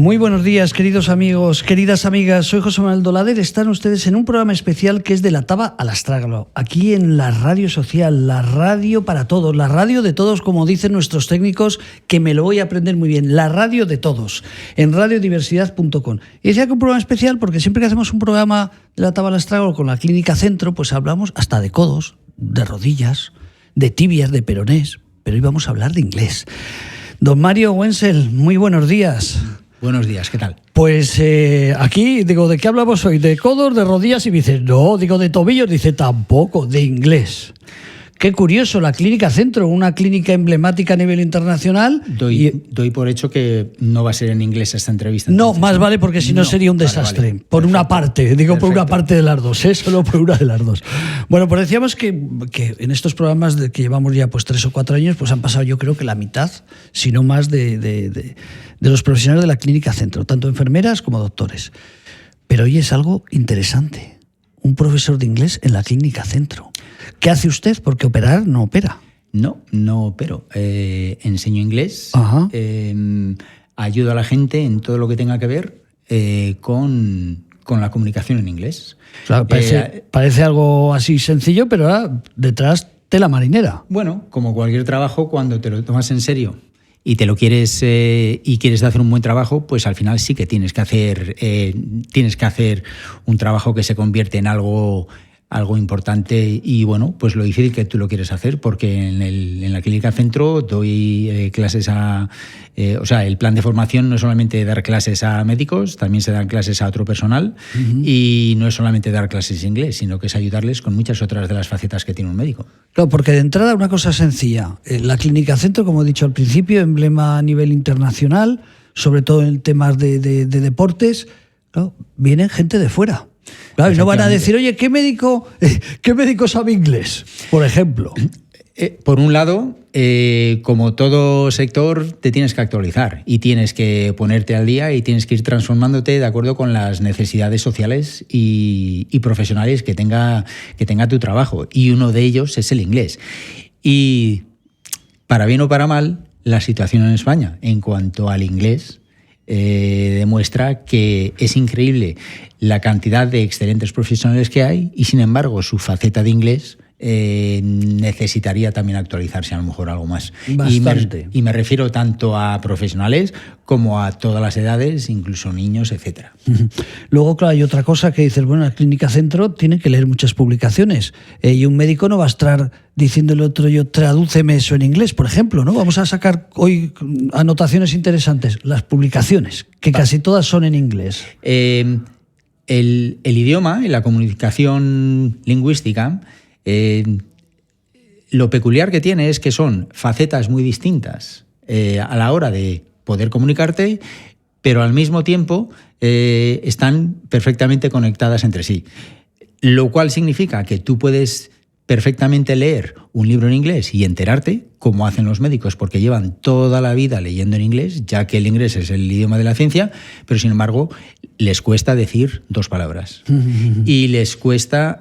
Muy buenos días, queridos amigos, queridas amigas. Soy José Manuel Dolader. Están ustedes en un programa especial que es de la taba al astrágalo, aquí en la radio social, la radio para todos, la radio de todos, como dicen nuestros técnicos, que me lo voy a aprender muy bien, la radio de todos, en radiodiversidad.com. Y decía que un programa especial porque siempre que hacemos un programa de la taba al astrágalo con la Clínica Centro, pues hablamos hasta de codos, de rodillas, de tibias, de peronés, pero hoy vamos a hablar de inglés. Don Mario Wenzel, muy buenos días. Buenos días, ¿qué tal? Pues aquí, digo, ¿de qué hablamos hoy? ¿De codos, de rodillas? Y me dice, no, digo, de tobillos. Dice, tampoco, de inglés. Qué curioso, la Clínica Centro, una clínica emblemática a nivel internacional. Doy por hecho que no va a ser en inglés esta entrevista. No, entonces, más vale, porque si no sería un desastre. Vale. Por una parte, digo, perfecto. Por una parte de las dos, solo por una de las dos. Bueno, pues decíamos que en estos programas que llevamos ya pues 3 o 4 años, pues han pasado yo creo que la mitad, si no más, de los profesionales de la Clínica Centro, tanto enfermeras como doctores. Pero hoy es algo interesante. Un profesor de inglés en la Clínica Centro. ¿Qué hace usted? Porque operar no opera. No opero. Enseño inglés, ayudo a la gente en todo lo que tenga que ver con la comunicación en inglés. Claro, parece algo así sencillo, pero ahora detrás tela marinera. Bueno, como cualquier trabajo, cuando te lo tomas en serio y te lo quieres y quieres hacer un buen trabajo, pues al final sí que tienes que hacer un trabajo que se convierte en algo importante y bueno, pues lo difícil que tú lo quieres hacer, porque en la Clínica Centro doy clases el plan de formación no es solamente dar clases a médicos, también se dan clases a otro personal y no es solamente dar clases de inglés, sino que es ayudarles con muchas otras de las facetas que tiene un médico. Claro, porque de entrada una cosa sencilla, la Clínica Centro, como he dicho al principio, emblema a nivel internacional, sobre todo en temas de deportes, claro, vienen gente de fuera. Claro, y no van a decir, oye, ¿qué médico sabe inglés? Por ejemplo. Por un lado, como todo sector, te tienes que actualizar y tienes que ponerte al día y tienes que ir transformándote de acuerdo con las necesidades sociales y profesionales que tenga tu trabajo. Y uno de ellos es el inglés. Y para bien o para mal, la situación en España en cuanto al inglés demuestra que es increíble la cantidad de excelentes profesionales que hay y, sin embargo, su faceta de inglés necesitaría también actualizarse a lo mejor algo más. Bastante. Y me refiero tanto a profesionales como a todas las edades, incluso niños, etcétera. Luego, claro, hay otra cosa que dices, bueno, la Clínica Centro tiene que leer muchas publicaciones y un médico no va a estar diciéndole al otro, yo tradúceme eso en inglés, por ejemplo, ¿no? Vamos a sacar hoy anotaciones interesantes, las publicaciones, que casi todas son en inglés. El idioma y la comunicación lingüística, lo peculiar que tiene es que son facetas muy distintas a la hora de poder comunicarte, pero al mismo tiempo están perfectamente conectadas entre sí. Lo cual significa que tú puedes perfectamente leer un libro en inglés y enterarte, como hacen los médicos, porque llevan toda la vida leyendo en inglés, ya que el inglés es el idioma de la ciencia, pero sin embargo les cuesta decir 2 palabras. Y les cuesta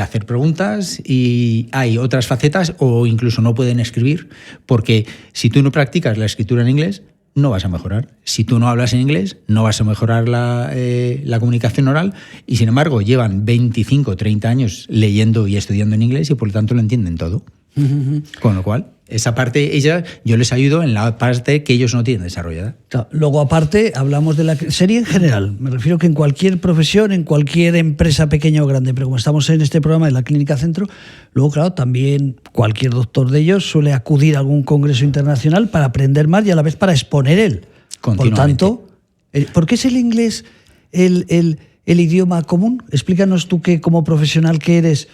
hacer preguntas y hay otras facetas, o incluso no pueden escribir, porque si tú no practicas la escritura en inglés, no vas a mejorar. Si tú no hablas en inglés, no vas a mejorar la comunicación oral y, sin embargo, llevan 25 o 30 años leyendo y estudiando en inglés y, por lo tanto, lo entienden todo. Con lo cual, esa parte, yo les ayudo en la parte que ellos no tienen desarrollada. Luego, aparte, hablamos de la serie en general. Me refiero que en cualquier profesión, en cualquier empresa pequeña o grande, pero como estamos en este programa de la Clínica Centro, luego, claro, también cualquier doctor de ellos suele acudir a algún congreso internacional para aprender más y a la vez para exponer él. Por tanto, ¿por qué es el inglés el idioma común? Explícanos tú que como profesional que eres,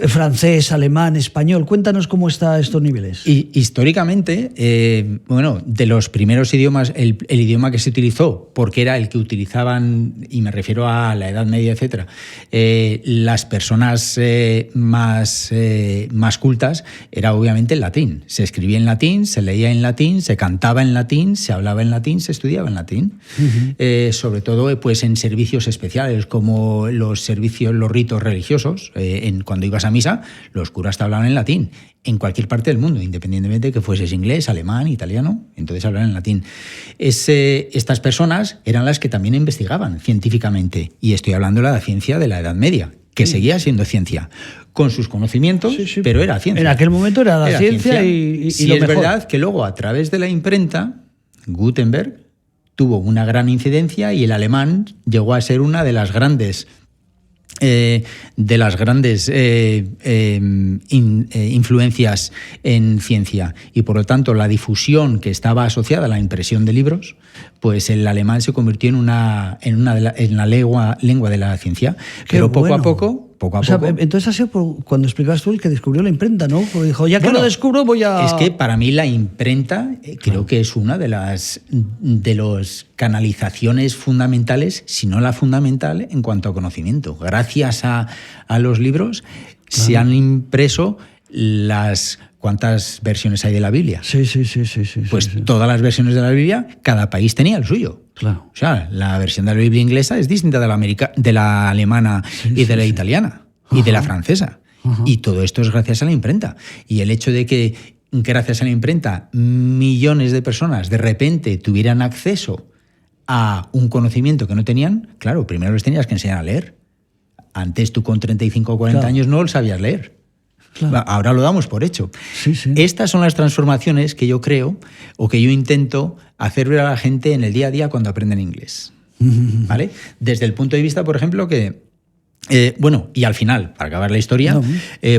francés, alemán, español. Cuéntanos cómo está estos niveles. Y históricamente, de los primeros idiomas, el idioma que se utilizó, porque era el que utilizaban, y me refiero a la Edad Media, etcétera, las personas más cultas, era obviamente el latín. Se escribía en latín, se leía en latín, se cantaba en latín, se hablaba en latín, se estudiaba en latín. Sobre todo pues en servicios especiales, como los ritos religiosos, cuando cuando ibas a misa, los curas te hablaban en latín, en cualquier parte del mundo, independientemente de que fueses inglés, alemán, italiano, entonces hablaban en latín. Estas personas eran las que también investigaban científicamente, y estoy hablando de la ciencia de la Edad Media, que seguía siendo ciencia, con sus conocimientos, pero era ciencia. En aquel momento era la ciencia y sí, lo es mejor. verdad que luego, a través de la imprenta, Gutenberg tuvo una gran incidencia y el alemán llegó a ser una de las grandes influencias en ciencia, y por lo tanto la difusión que estaba asociada a la impresión de libros, pues el alemán se convirtió en la lengua de la ciencia. Pero poco a poco. O sea, entonces ha sido cuando explicabas tú el que descubrió la imprenta, ¿no? Porque dijo, ya que lo descubro voy a... Es que para mí la imprenta creo que es una de las canalizaciones fundamentales, si no la fundamental, en cuanto a conocimiento. Gracias a los libros se han impreso ¿cuántas versiones hay de la Biblia? Sí. Pues todas las versiones de la Biblia, cada país tenía el suyo. Claro. O sea, la versión de la Biblia inglesa es distinta de la alemana y de la italiana y de la francesa. Y todo esto es gracias a la imprenta. Y el hecho de que, gracias a la imprenta, millones de personas de repente tuvieran acceso a un conocimiento que no tenían, claro, primero les tenías que enseñar a leer. Antes tú con 35 o 40 años no lo sabías leer. Claro. Ahora lo damos por hecho. Sí. Estas son las transformaciones que yo creo o que yo intento hacer ver a la gente en el día a día cuando aprenden inglés. ¿Vale? Desde el punto de vista, por ejemplo, que... y al final, para acabar la historia,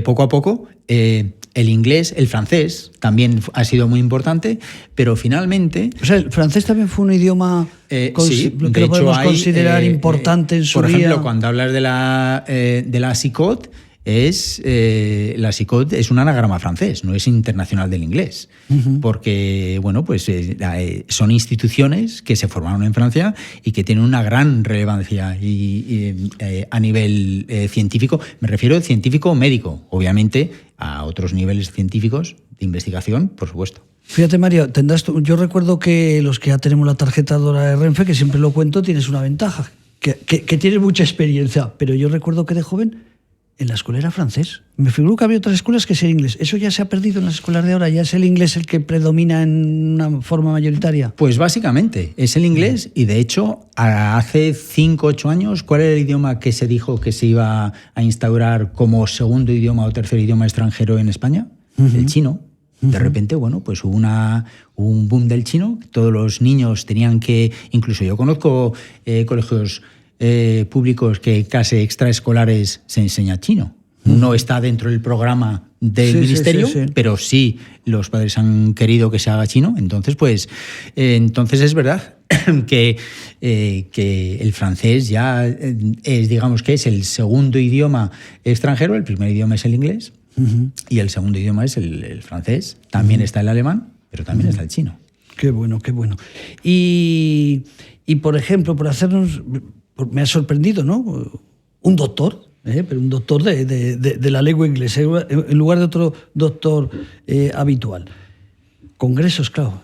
poco a poco, el inglés, el francés también ha sido muy importante, pero finalmente... O sea, el francés también fue un idioma que lo podemos considerar importante en su día. Por ejemplo, día. cuando hablas de la SICOT, la SICOT es un anagrama francés, no es internacional del inglés, porque son instituciones que se formaron en Francia y que tienen una gran relevancia a nivel científico. Me refiero al científico médico, obviamente a otros niveles científicos de investigación, por supuesto. Fíjate, Mario, yo recuerdo que los que ya tenemos la tarjeta Dora de Renfe, que siempre lo cuento, tienes una ventaja, que tienes mucha experiencia, pero yo recuerdo que de joven en la escuela era francés. Me figuro que había otras escuelas que es el inglés. ¿Eso ya se ha perdido en las escuelas de ahora? ¿Ya es el inglés el que predomina en una forma mayoritaria? Pues básicamente es el inglés, y de hecho hace 5 o 8 años, ¿cuál era el idioma que se dijo que se iba a instaurar como segundo idioma o tercer idioma extranjero en España? El chino. De repente, pues hubo un boom del chino. Todos los niños tenían que... Incluso yo conozco colegios públicos que casi extraescolares se enseña chino. No está dentro del programa del ministerio, pero sí los padres han querido que se haga chino. Entonces, entonces es verdad que el francés ya digamos que es el segundo idioma extranjero. El primer idioma es el inglés y el segundo idioma es el francés. También está el alemán, pero también está el chino. Qué bueno, qué bueno. Y por ejemplo, me ha sorprendido, ¿no? Un doctor, pero un doctor de la lengua inglesa, en lugar de otro doctor habitual. Congresos, claro,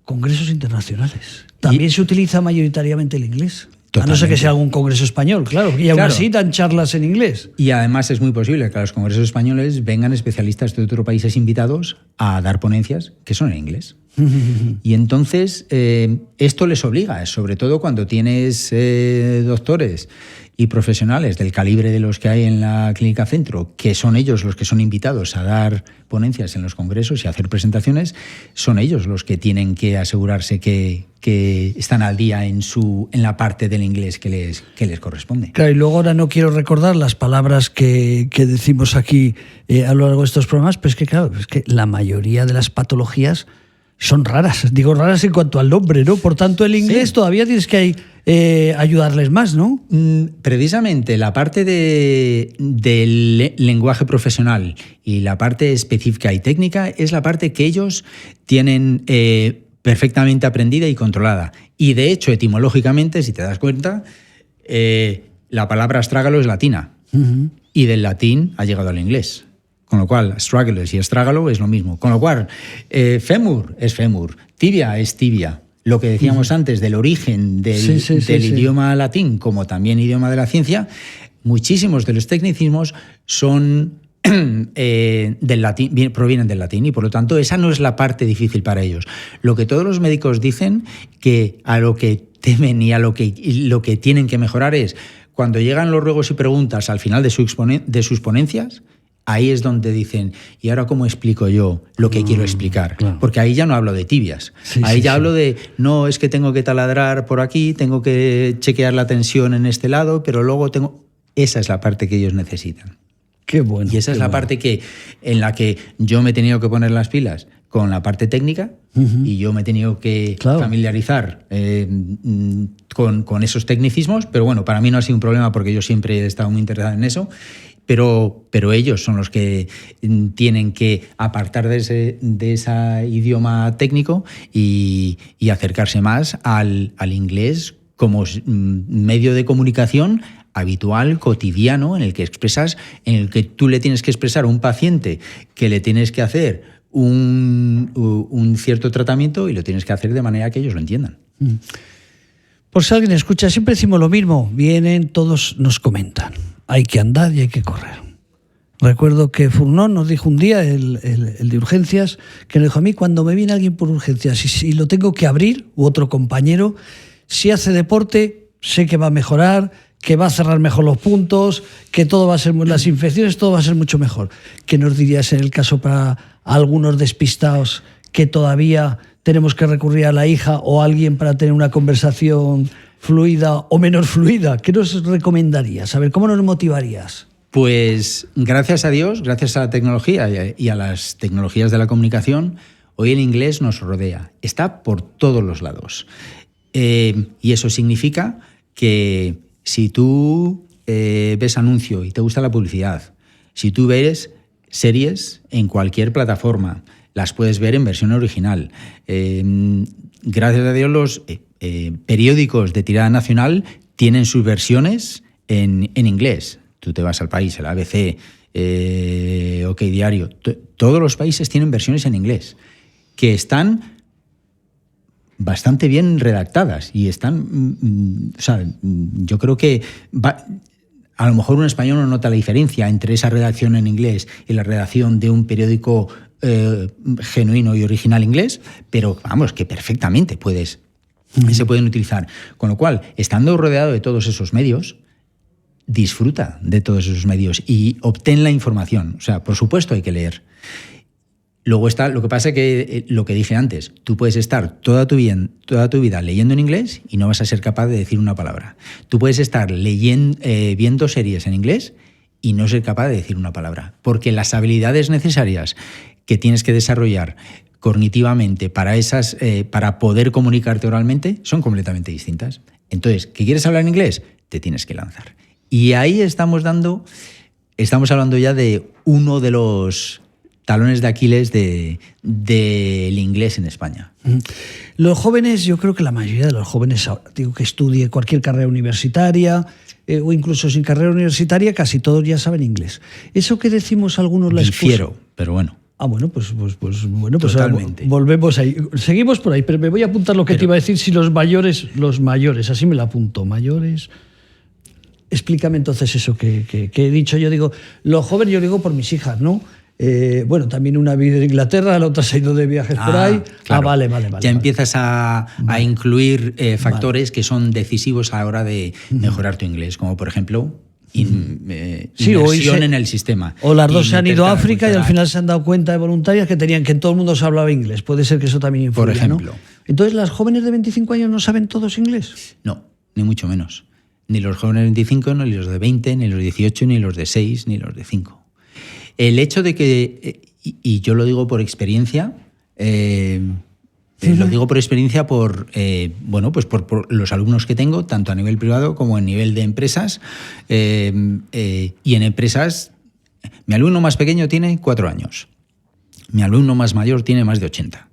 congresos internacionales. También se utiliza mayoritariamente el inglés. Totalmente. A no ser que sea algún congreso español, claro. Y aún así dan charlas en inglés. Y además es muy posible que a los congresos españoles vengan especialistas de otros países invitados a dar ponencias que son en inglés. Y entonces esto les obliga, sobre todo cuando tienes doctores y profesionales del calibre de los que hay en la Clínica Centro, que son ellos los que son invitados a dar ponencias en los congresos y a hacer presentaciones, son ellos los que tienen que asegurarse que están al día en la parte del inglés que les corresponde. Claro, y luego ahora no quiero recordar las palabras que decimos aquí a lo largo de estos programas, pero es que la mayoría de las patologías son raras. Digo raras en cuanto al nombre, ¿no? Por tanto, el inglés todavía tienes que ayudarles más, ¿no? Precisamente la parte del lenguaje profesional y la parte específica y técnica es la parte que ellos tienen perfectamente aprendida y controlada. Y de hecho, etimológicamente, si te das cuenta, la palabra astrágalo es latina y del latín ha llegado al inglés. Con lo cual, astragalus y astrágalo es lo mismo. Con lo cual, fémur es fémur, tibia es tibia. Lo que decíamos antes del origen del idioma latín, como también idioma de la ciencia, muchísimos de los tecnicismos son del latín, provienen del latín, y por lo tanto esa no es la parte difícil para ellos. Lo que todos los médicos dicen, que a lo que temen y a lo que tienen que mejorar es cuando llegan los ruegos y preguntas al final de sus ponencias. Ahí es donde dicen, ¿y ahora cómo explico yo lo que quiero explicar? Claro. Porque ahí ya no hablo de tibias. Sí, ahí sí, ya sí. hablo de, no, es que tengo que taladrar por aquí, tengo que chequear la tensión en este lado, pero luego tengo... Esa es la parte que ellos necesitan. Qué bueno. Y esa es la parte en la que yo me he tenido que poner las pilas con la parte técnica, y yo me he tenido que familiarizar con esos tecnicismos, pero bueno, para mí no ha sido un problema porque yo siempre he estado muy interesado en eso, pero ellos son los que tienen que apartar de ese idioma técnico y acercarse más al inglés como medio de comunicación habitual, cotidiano, en el que tú le tienes que expresar a un paciente que le tienes que hacer un cierto tratamiento, y lo tienes que hacer de manera que ellos lo entiendan. Por si alguien escucha, siempre decimos lo mismo. Vienen, todos nos comentan. Hay que andar y hay que correr. Recuerdo que Furnón nos dijo un día, el de urgencias, que nos dijo a mí, cuando me viene alguien por urgencias y si lo tengo que abrir, u otro compañero, si hace deporte, sé que va a mejorar, que va a cerrar mejor los puntos, que todo va a ser, las infecciones, todo va a ser mucho mejor. ¿Qué nos dirías en el caso para algunos despistados que todavía tenemos que recurrir a la hija o a alguien para tener una conversación fluida o menos fluida? ¿Qué nos recomendarías? A ver, ¿cómo nos motivarías? Pues gracias a Dios, gracias a la tecnología y a las tecnologías de la comunicación, hoy el inglés nos rodea, está por todos los lados. Y eso significa que si tú ves anuncio y te gusta la publicidad, si tú ves series en cualquier plataforma, las puedes ver en versión original. Gracias a Dios los periódicos de tirada nacional tienen sus versiones en inglés. Tú te vas al País, el ABC, OK Diario, todos los países tienen versiones en inglés que están bastante bien redactadas y están, o sea, yo creo que a lo mejor un español no nota la diferencia entre esa redacción en inglés y la redacción de un periódico genuino y original inglés, pero vamos, que perfectamente se pueden utilizar. Con lo cual, estando rodeado de todos esos medios, disfruta de todos esos medios y obtén la información. O sea, por supuesto hay que leer. Luego está, lo que pasa es que, lo que dije antes, tú puedes estar toda tu vida leyendo en inglés y no vas a ser capaz de decir una palabra. Tú puedes estar viendo series en inglés y no ser capaz de decir una palabra. Porque las habilidades necesarias que tienes que desarrollar cognitivamente para poder comunicarte oralmente son completamente distintas. Entonces, ¿que quieres hablar en inglés? Te tienes que lanzar. Y ahí estamos hablando ya de uno de los talones de Aquiles del inglés en España. Los jóvenes, yo creo que la mayoría de los jóvenes, digo, que estudie cualquier carrera universitaria o incluso sin carrera universitaria, casi todos ya saben inglés. Eso que decimos algunos la excusa. Difiero, pero bueno. Ah, bueno, pues Totalmente. Volvemos ahí. Seguimos por ahí, pero me voy a apuntar lo que te iba a decir. Si los mayores, así me lo apunto, mayores. Explícame entonces eso que he dicho. Yo digo, los jóvenes, yo digo por mis hijas, ¿no? Bueno, también una vive en Inglaterra, la otra se ha ido de viajes por ahí. Claro. Vale. Ya empiezas a incluir factores que son decisivos a la hora de mejorar tu inglés, como por ejemplo inmersión en el sistema. O las dos se han ido a África y al final se han dado cuenta de voluntarias que tenían que en todo el mundo se hablaba inglés. Puede ser que eso también influya, por ejemplo. ¿no? Entonces, ¿las jóvenes de 25 años no saben todos inglés? No, ni mucho menos. Ni los jóvenes de 25, ni los de 20, ni los de 18, ni los de 6, ni los de 5. El hecho de que, y yo lo digo por experiencia, lo digo por experiencia por los alumnos que tengo, tanto a nivel privado como a nivel de empresas. Y en empresas, mi alumno más pequeño tiene 4 años. Mi alumno más mayor tiene más de 80.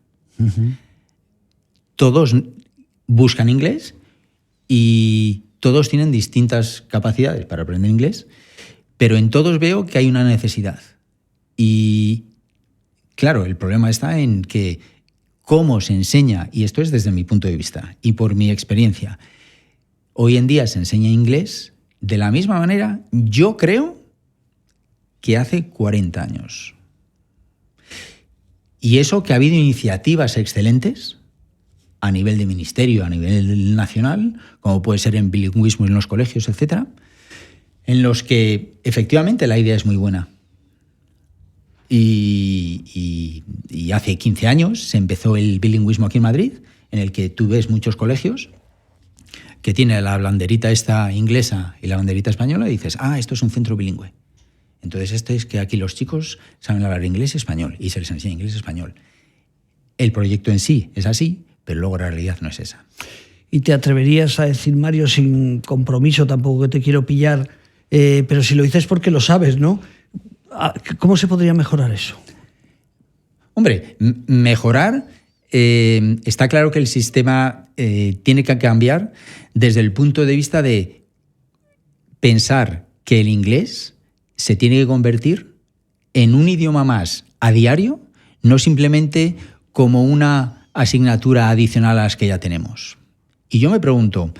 Todos buscan inglés y todos tienen distintas capacidades para aprender inglés, pero en todos veo que hay una necesidad. Y claro, el problema está en que cómo se enseña, y esto es desde mi punto de vista y por mi experiencia, hoy en día se enseña inglés de la misma manera, yo creo que hace 40 años. Y eso que ha habido iniciativas excelentes a nivel de ministerio, a nivel nacional, como puede ser en bilingüismo en los colegios, etcétera, en los que efectivamente la idea es muy buena. Y hace 15 años se empezó el bilingüismo aquí en Madrid, en el que tú ves muchos colegios que tiene la banderita esta inglesa y la banderita española y dices, esto es un centro bilingüe. Entonces esto es que aquí los chicos saben hablar inglés y español y se les enseña inglés y español. El proyecto en sí es así, pero luego la realidad no es esa. ¿Y te atreverías a decir, Mario, sin compromiso, tampoco que te quiero pillar, pero si lo dices porque lo sabes, ¿no? ¿Cómo se podría mejorar eso? Hombre, mejorar, está claro que el sistema tiene que cambiar desde el punto de vista de pensar que el inglés se tiene que convertir en un idioma más a diario, no simplemente como una asignatura adicional a las que ya tenemos. Y yo me pregunto,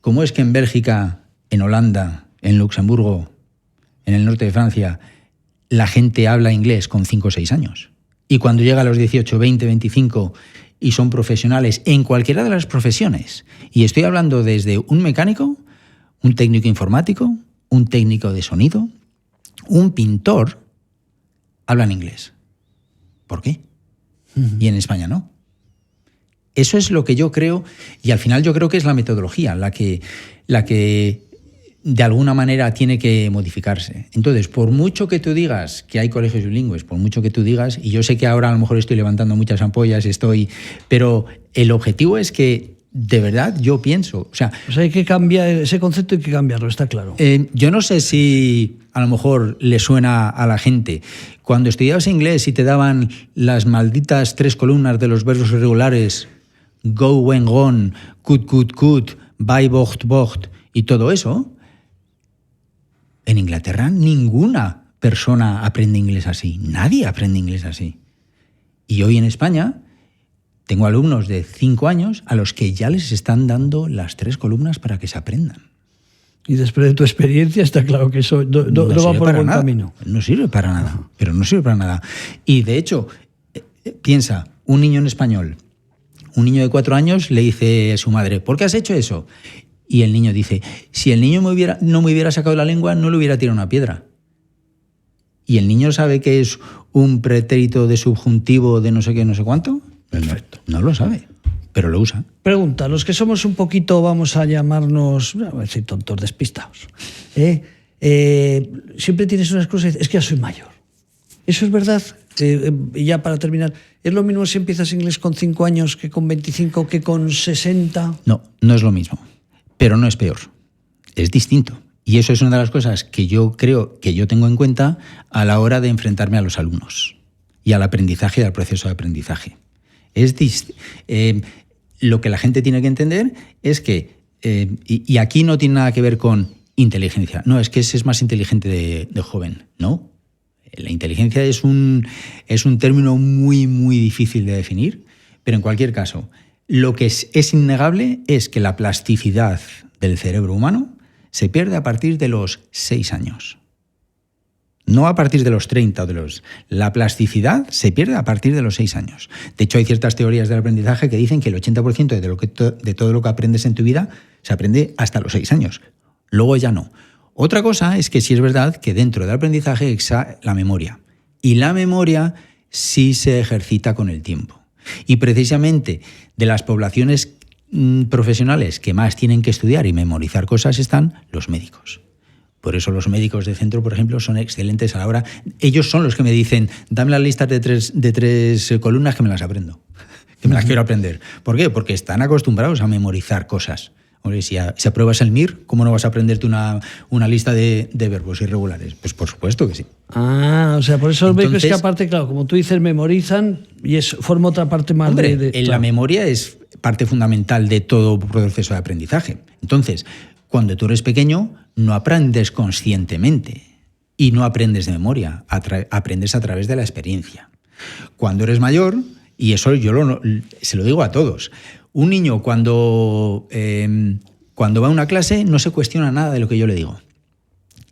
¿cómo es que en Bélgica, en Holanda, en Luxemburgo, en el norte de Francia, la gente habla inglés con 5 o 6 años? Y cuando llega a los 18, 20, 25 y son profesionales en cualquiera de las profesiones, y estoy hablando desde un mecánico, un técnico informático, un técnico de sonido, un pintor, hablan inglés. ¿Por qué? Y en España no. Eso es lo que yo creo, y al final yo creo que es la metodología la que de alguna manera tiene que modificarse. Entonces, por mucho que tú digas que hay colegios bilingües, por mucho que tú digas, y yo sé que ahora a lo mejor estoy levantando muchas ampollas, pero el objetivo es que de verdad yo pienso, o sea, hay que cambiar ese concepto, hay que cambiarlo, está claro. Yo no sé si a lo mejor le suena a la gente. Cuando estudiabas inglés y te daban las malditas 3 columnas de los verbos irregulares, go, went, gone, could, buy, bought, y todo eso, en Inglaterra ninguna persona aprende inglés así. Nadie aprende inglés así. Y hoy en España tengo alumnos de 5 años a los que ya les están dando las 3 columnas para que se aprendan. Y después de tu experiencia está claro que eso no va por buen camino. No sirve para nada, pero no sirve para nada. Y de hecho, piensa, un niño en español, un niño de 4 años le dice a su madre, ¿por qué has hecho eso? Y el niño dice, si el niño no me hubiera sacado la lengua, no le hubiera tirado una piedra. ¿Y el niño sabe que es un pretérito de subjuntivo de no sé qué, no sé cuánto? Perfecto. No lo sabe, pero lo usa. Pregunta, los que somos un poquito, vamos a llamarnos, no voy a decir tontos, despistados. Siempre tienes unas cosas, es que ya soy mayor. ¿Eso es verdad? Y ya para terminar, ¿es lo mismo si empiezas inglés con 5 años que con 25 que con 60? No, no es lo mismo, pero no es peor. Es distinto. Y eso es una de las cosas que yo creo que yo tengo en cuenta a la hora de enfrentarme a los alumnos y al aprendizaje y al proceso de aprendizaje. Lo que la gente tiene que entender es que, y aquí no tiene nada que ver con inteligencia, no, es que ese es más inteligente de joven, ¿no? La inteligencia es un término muy, muy difícil de definir, pero en cualquier caso, lo que es innegable es que la plasticidad del cerebro humano se pierde a partir de los 6 años. No a partir de los 30 La plasticidad se pierde a partir de los 6 años. De hecho, hay ciertas teorías del aprendizaje que dicen que el 80% de todo lo que aprendes en tu vida se aprende hasta los 6 años. Luego ya no. Otra cosa es que sí es verdad que dentro del aprendizaje está la memoria. Y la memoria sí se ejercita con el tiempo. Y precisamente de las poblaciones profesionales que más tienen que estudiar y memorizar cosas están los médicos. Por eso los médicos de centro, por ejemplo, son excelentes a la hora. Ellos son los que me dicen, dame las listas de tres columnas que me las aprendo, que me las quiero aprender. ¿Por qué? Porque están acostumbrados a memorizar cosas. Hombre, si apruebas el MIR, ¿cómo no vas a aprenderte una lista de verbos irregulares? Pues por supuesto que sí. O sea, por eso los médicos que aparte, claro, como tú dices, memorizan y forma otra parte más la memoria es parte fundamental de todo proceso de aprendizaje. Entonces, cuando tú eres pequeño, no aprendes conscientemente y no aprendes de memoria, aprendes a través de la experiencia. Cuando eres mayor, y eso yo se lo digo a todos, un niño cuando cuando va a una clase no se cuestiona nada de lo que yo le digo.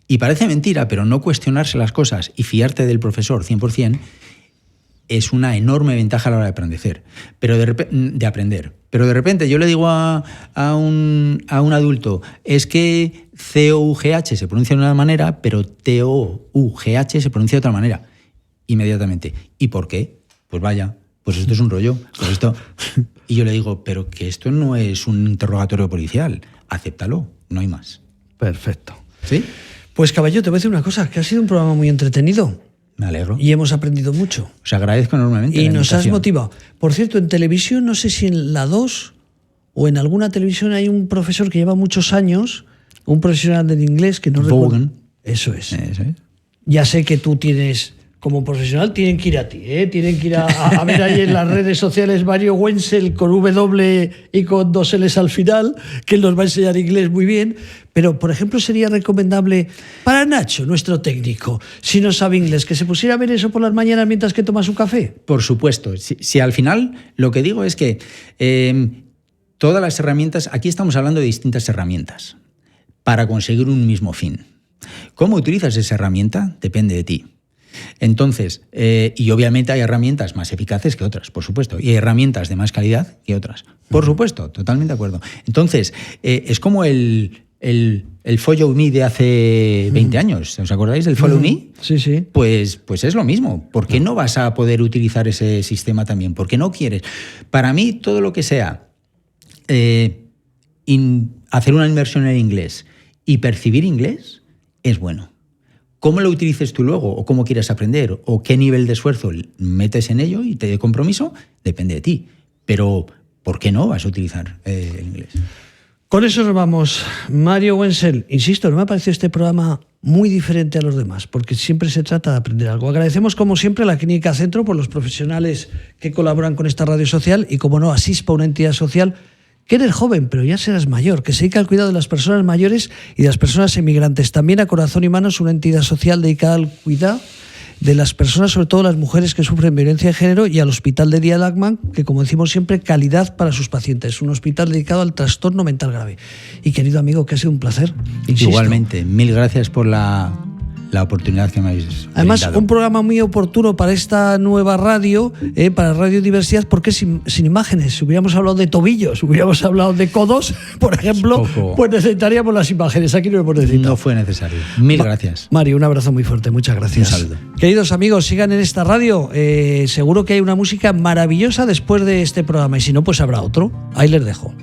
Y parece mentira, pero no cuestionarse las cosas y fiarte del profesor 100% es una enorme ventaja a la hora de aprender. Pero de repente yo le digo a un adulto, es que COUGH se pronuncia de una manera, pero TOUGH se pronuncia de otra manera. Inmediatamente. ¿Y por qué? Pues vaya, pues esto es un rollo. Pues esto... Y yo le digo, pero que esto no es un interrogatorio policial. Acéptalo, no hay más. Perfecto. ¿Sí? Pues Caballero, te voy a decir una cosa, que ha sido un programa muy entretenido. Me alegro. Y hemos aprendido mucho. Os agradezco enormemente. Y nos has motivado. Por cierto, en televisión, no sé si en la 2 o en alguna televisión hay un profesor que lleva muchos años, un profesional del inglés que no recuerdo. Eso es. Ya sé que tú tienes, como profesional, tienen que ir a ti, ¿eh? Tienen que ir a ver ahí en las redes sociales Mario Wenzel con W y con 2 L's al final, que él nos va a enseñar inglés muy bien. Pero, por ejemplo, sería recomendable para Nacho, nuestro técnico, si no sabe inglés, que se pusiera a ver eso por las mañanas mientras que toma su café. Por supuesto. Si al final lo que digo es que todas las herramientas, aquí estamos hablando de distintas herramientas para conseguir un mismo fin. ¿Cómo utilizas esa herramienta? Depende de ti. Entonces, y obviamente hay herramientas más eficaces que otras, por supuesto, y hay herramientas de más calidad que otras. Por supuesto, totalmente de acuerdo. Entonces, es como el Follow Me de hace 20 años. ¿Os acordáis del Follow Me? Sí, sí. Pues es lo mismo. ¿Por qué no vas a poder utilizar ese sistema también? ¿Por qué no quieres? Para mí, todo lo que sea hacer una inversión en inglés y percibir inglés es bueno. ¿Cómo lo utilices tú luego? ¿O cómo quieres aprender? ¿O qué nivel de esfuerzo metes en ello y te de compromiso? Depende de ti. Pero, ¿por qué no vas a utilizar el inglés? Con eso nos vamos. Mario Wenzel, insisto, no me ha parecido este programa muy diferente a los demás, porque siempre se trata de aprender algo. Agradecemos, como siempre, a la Clínica Centro por los profesionales que colaboran con esta radio social y, como no, a SISPA, una entidad social que eres joven, pero ya serás mayor, que se dedica al cuidado de las personas mayores y de las personas emigrantes. También a Corazón y Manos, una entidad social dedicada al cuidado de las personas, sobre todo las mujeres que sufren violencia de género, y al Hospital de Día Lachman, que, como decimos siempre, calidad para sus pacientes. Un hospital dedicado al trastorno mental grave. Y, querido amigo, que ha sido un placer. Insisto. Igualmente, mil gracias por la oportunidad que me habéis Además, brindado. un programa muy oportuno para esta nueva radio, para Radio Diversidad, porque sin imágenes. Si hubiéramos hablado de tobillos, hubiéramos hablado de codos, por ejemplo, pues necesitaríamos las imágenes. Aquí no hemos necesitado. No fue necesario. Mil gracias. Mario, un abrazo muy fuerte. Muchas gracias. Un saludo. Queridos amigos, sigan en esta radio. Seguro que hay una música maravillosa después de este programa. Y si no, pues habrá otro. Ahí les dejo.